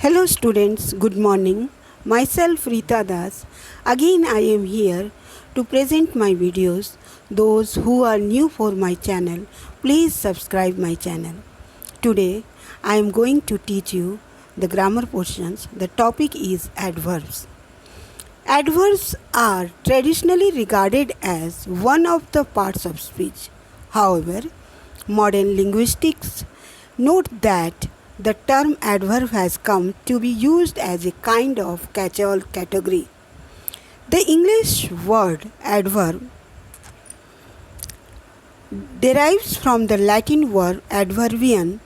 Hello students, good morning. Myself Rita Das. Again I am here to present my videos. Those who are new for my channel, please subscribe my channel. Today I am going to teach you the grammar portions. The topic is adverbs. Adverbs are traditionally regarded as one of the parts of speech. However, modern linguistics note that the term adverb has come to be used as a kind of catch-all category. The English word adverb derives from the Latin verb adverbium.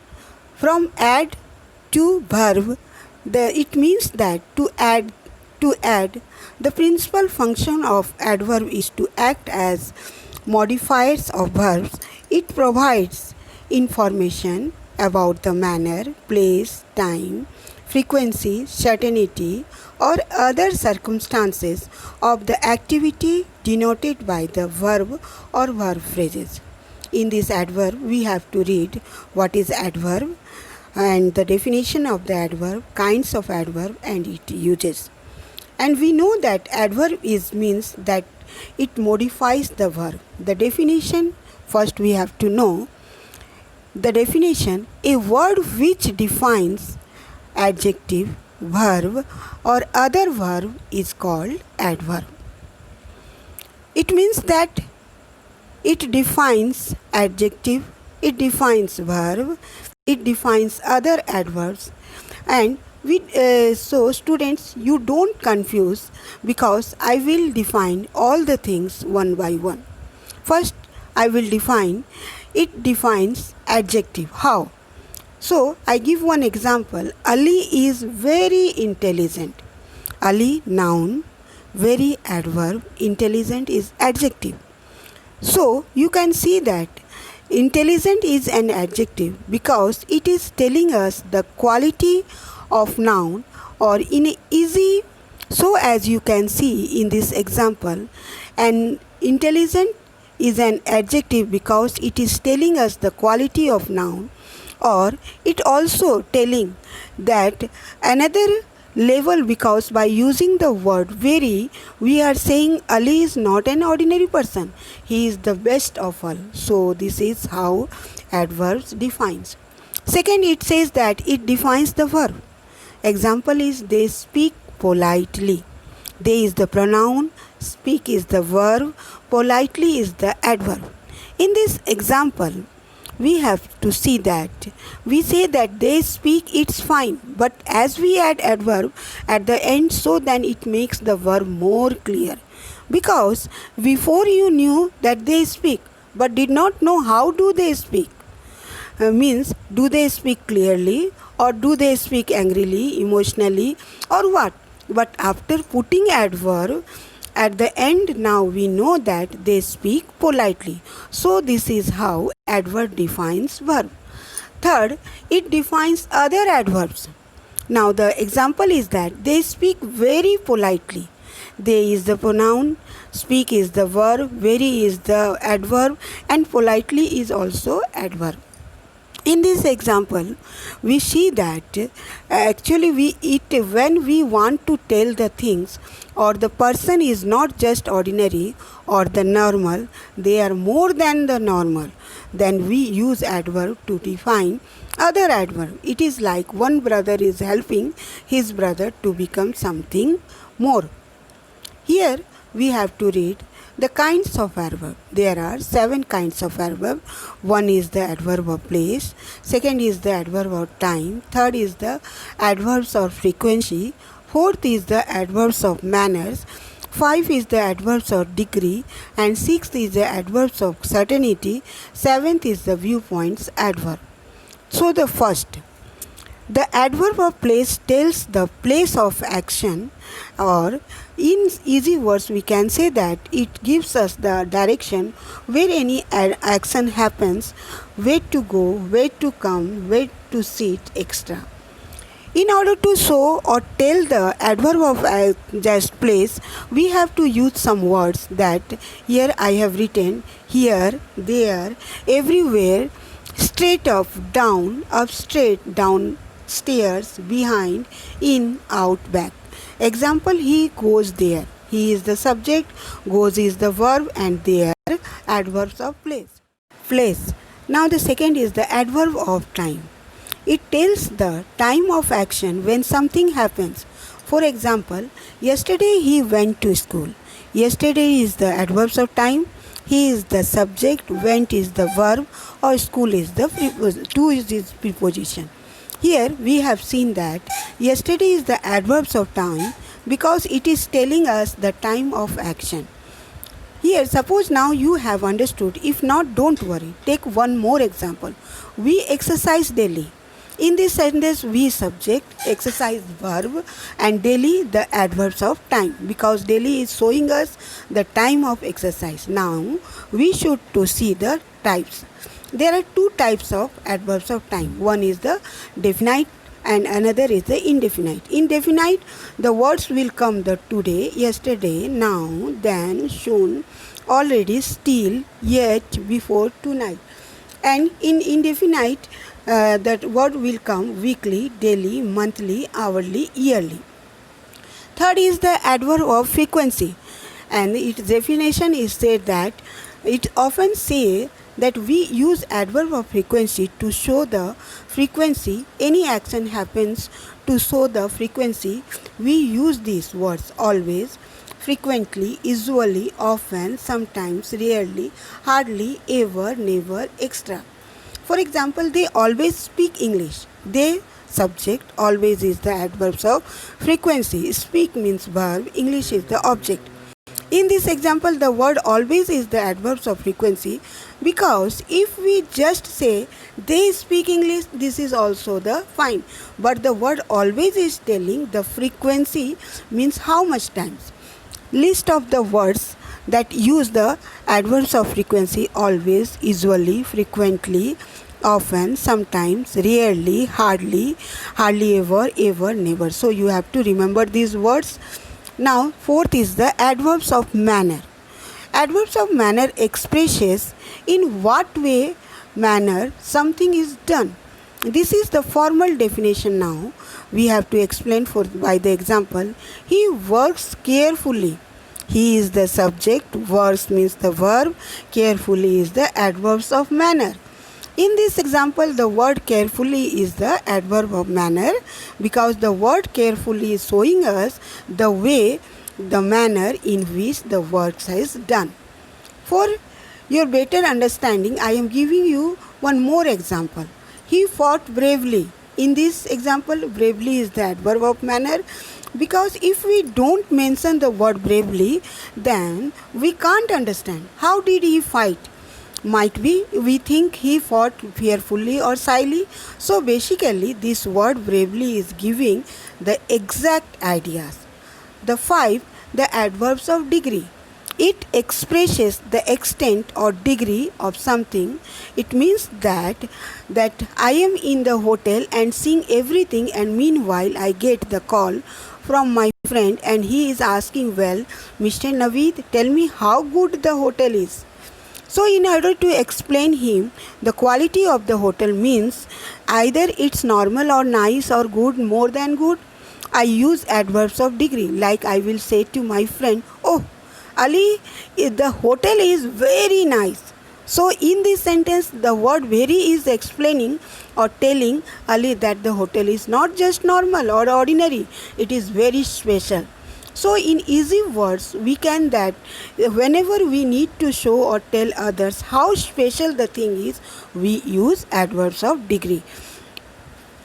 From add to verb, it means that to add. The principal function of adverb is to act as modifiers of verbs. It provides information about the manner, place, time, frequency, certainty, or other circumstances of the activity denoted by the verb or verb phrases. In this adverb, we have to read what is adverb and the definition of the adverb, kinds of adverb and its uses. And we know that adverb means that it modifies the verb. The definition, first we have to know the definition. A word which defines adjective, verb or other verb is called adverb. It means that it defines adjective, it defines verb, it defines other adverbs, and so students, you don't confuse, because I will define all the things one by one. First I will define, it defines adjective. How? So I give one example. Ali is very intelligent. Ali, noun, very adverb, intelligent is adjective. So you can see that intelligent is an adjective because it is telling us the quality of noun, or in a easy, so as you can see in this example, an intelligent is an adjective because it is telling us the quality of noun, or it also telling that another level, because by using the word very, we are saying Ali is not an ordinary person, he is the best of all. So this is how adverbs defines. Second, it says that it defines the verb. Example is they speak politely. They is the pronoun, speak is the verb, politely is the adverb. In this example, we have to see that we say that they speak, it's fine, but as we add adverb at the end, so then it makes the verb more clear. Because before you knew that they speak, but did not know how do they speak. Means, do they speak clearly, or do they speak angrily, emotionally, or what? But after putting adverb at the end, now we know that they speak politely. So this is how adverb defines verb. Third, it defines other adverbs. Now the example is that they speak very politely. They is the pronoun, speak is the verb, very is the adverb, and politely is also adverb. In this example, we see that actually when we want to tell the things, or the person is not just ordinary or the normal, they are more than the normal, then we use adverb to define other adverb. It is like one brother is helping his brother to become something more. Here we have to read the kinds of adverb. There are 7 kinds of adverb. One is the adverb of place. Second is the adverb of time. Third is the adverbs of frequency. Fourth is the adverbs of manners. 5 is the adverbs of degree. And 6th is the adverbs of certainty. 7th is the viewpoints adverb. So the first, the adverb of place tells the place of action, or in easy words we can say that it gives us the direction where any action happens, where to go, where to come, where to sit, etc. In order to show or tell the adverb of just place, we have to use some words that here I have written: here, there, everywhere, straight up, straight, down, stairs, behind, in, out, back. Example, he goes there. He is the subject, goes is the verb, and there adverbs of place. Place. Now the second is the adverb of time. It tells the time of action when something happens. For example, yesterday he went to school. Yesterday is the adverbs of time. He is the subject, went is the verb, or school is the to is its preposition. Here we have seen that yesterday is the adverbs of time because it is telling us the time of action. Here, suppose now you have understood. If not, don't worry. Take one more example. We exercise daily. In this sentence, we subject, exercise verb, and daily the adverbs of time because daily is showing us the time of exercise. Now, we should to see the types. There are two types of adverbs of time. One is the definite and another is the indefinite. Indefinite, the words will come the today, yesterday, now, then, soon, already, still, yet, before, tonight. And in indefinite, that word will come weekly, daily, monthly, hourly, yearly. Third is the adverb of frequency, and its definition is said that it often say that we use adverb of frequency to show the frequency any action happens. To show the frequency we use these words always, frequently, usually, often, sometimes, rarely, hardly, ever, never, etc. For example, they always speak English. They subject, always is the adverbs of frequency. Speak means verb, English is the object. In this example, the word always is the adverbs of frequency because if we just say they speak English, this is also the fine. But the word always is telling the frequency means how much times. List of the words that use the adverbs of frequency: always, usually, frequently, often, sometimes, rarely, hardly, hardly ever, ever, never. So you have to remember these words. Now, fourth is the adverbs of manner. Adverbs of manner expresses in what way, manner, something is done. This is the formal definition. Now we have to explain by the example. He works carefully. He is the subject, works means the verb, carefully is the adverbs of manner. In this example, the word carefully is the adverb of manner because the word carefully is showing us the way, the manner in which the work is done. For your better understanding, I am giving you one more example. He fought bravely. In this example, bravely is the adverb of manner because if we don't mention the word bravely, then we can't understand how did he fight. Might be we think he fought fearfully or shyly. So basically this word bravely is giving the exact ideas. The 5, the adverbs of degree. It expresses the extent or degree of something. It means that I am in the hotel and seeing everything, and meanwhile I get the call from my friend and he is asking, well, Mr. Naveed, tell me how good the hotel is. So in order to explain him, the quality of the hotel means either it's normal or nice or good, more than good. I use adverbs of degree, like I will say to my friend, oh, Ali, the hotel is very nice. So in this sentence, the word very is explaining or telling Ali that the hotel is not just normal or ordinary, it is very special. So in easy words, we can that whenever we need to show or tell others how special the thing is, we use adverbs of degree.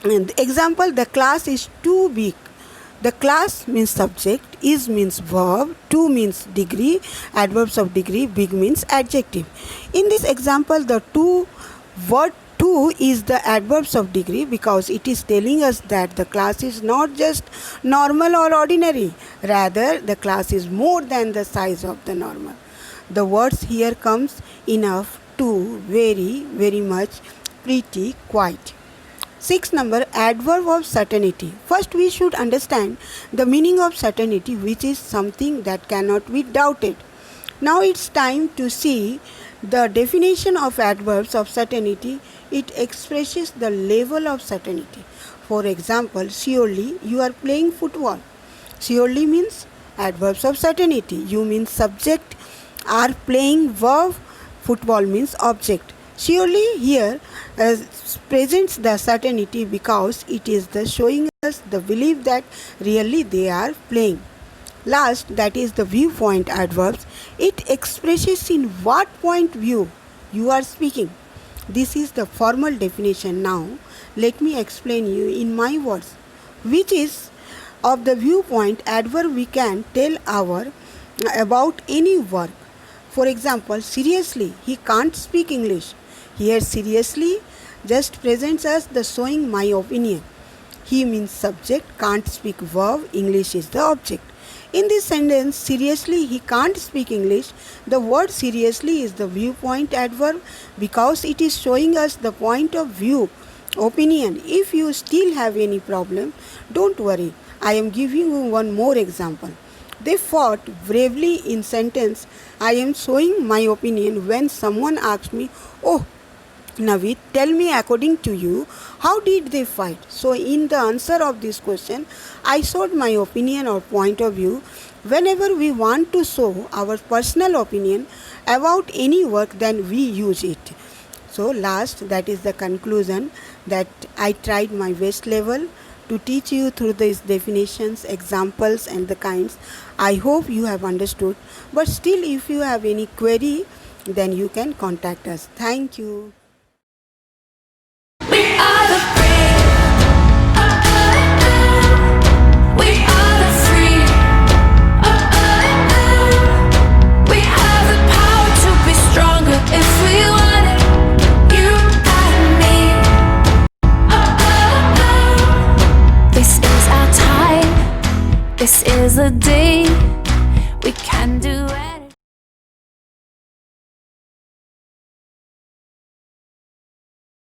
And example, the class is too big. The class means subject, is means verb, too means degree, adverbs of degree, big means adjective. In this example, the word too is the adverbs of degree because it is telling us that the class is not just normal or ordinary, rather the class is more than the size of the normal. The words here comes enough, too, very, very much, pretty, quite. 6 number, adverb of certainty. First we should understand the meaning of certainty, which is something that cannot be doubted. Now it's time to see the definition of adverbs of certainty. It expresses the level of certainty. For example, surely you are playing football. Surely means adverbs of certainty. You means subject, are playing verb, football means object. Surely here presents the certainty because it is the showing us the belief that really they are playing. Last, that is the viewpoint adverbs. It expresses in what point view you are speaking. This is the formal definition. Now, let me explain you in my words. Which is of the viewpoint adverb we can tell our about any work. For example, seriously, he can't speak English. Here, seriously just presents us the showing my opinion. He means subject, can't speak verb, English is the object. In this sentence, seriously he can't speak English, the word seriously is the viewpoint adverb because it is showing us the point of view, opinion. If you still have any problem, don't worry. I am giving you one more example. They fought bravely in sentence, I am showing my opinion when someone asks me, oh, Navid, tell me according to you, how did they fight? So in the answer of this question, I showed my opinion or point of view. Whenever we want to show our personal opinion about any work, then we use it. So last, that is the conclusion, that I tried my best level to teach you through these definitions, examples and the kinds. I hope you have understood. But still, if you have any query, then you can contact us. Thank you. We are the brave. We are the free. We have the power to be stronger if we want it. You and me. This is our time. This is the day we can do